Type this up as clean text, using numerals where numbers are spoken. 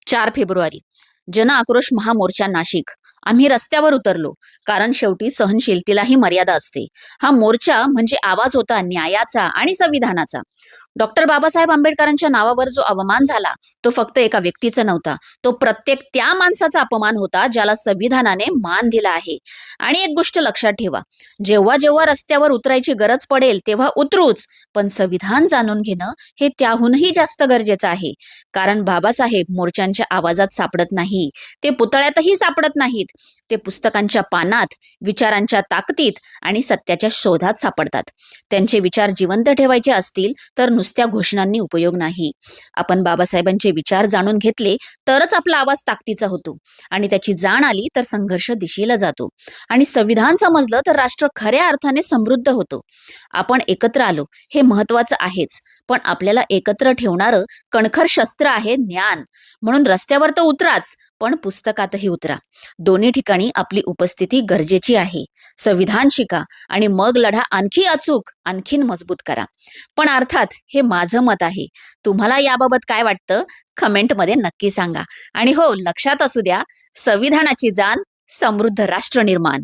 4 February जन आक्रोश महामोर्चा नाशिक. आम्ही रस्त्यावर उतरलो कारण शेवटी सहनशीलतेलाही मर्यादा असते. हा मोर्चा म्हणजे आवाज होता न्यायाचा आणि संविधानाचा. डॉक्टर बाबासाहेब आंबेडकरांच्या नावावर जो अवमान झाला तो फक्त एका व्यक्तीचा नव्हता, तो प्रत्येक त्या माणसाचा अपमान होता ज्याला संविधानाने मान दिला आहे. आणि एक गोष्ट लक्षात ठेवा, जेव्हा जेव्हा रस्त्यावर उतरायची गरज पडेल तेव्हा उतरूच, पण संविधान जाणून घेणं हे त्याहूनही जास्त गरजेचं आहे. कारण बाबासाहेब मोर्चांच्या आवाजात सापडत नाही, ते पुतळ्यातही सापडत नाहीत. ते पुस्तकांच्या पानात, विचारांच्या ताकदीत आणि सत्याच्या शोधात सापडतात. त्यांचे विचार जिवंत ठेवायचे असतील तर नुसत्या घोषणांनी उपयोग नाही. आपण बाबासाहेबांचे विचार जाणून घेतले तरच आपला आवाज ताकदीचा होतो, आणि त्याची जाण आली तर संघर्ष दिशेला जातो, आणि संविधान समजलं तर राष्ट्र खऱ्या अर्थाने समृद्ध होतो. आपण एकत्र आलो हे महत्वाचं आहेच, पण आपल्याला एकत्र ठेवणारं कणखर शस्त्र आहे ज्ञान. म्हणून रस्त्यावर तर उतराच, पण पुस्तकातही उतरा. दोन्ही ठिकाणी आपली उपस्थिती गरजेची आहे. संविधान शिका आणि मग लढा आणखी अचूक, आणखीन मजबूत करा. पण अर्थात हे माझं मत आहे. तुम्हाला याबाबत काय वाटतं कमेंटमध्ये नक्की सांगा. आणि हो, लक्षात असू द्या, संविधानाची जाण, समृद्ध राष्ट्र निर्माण.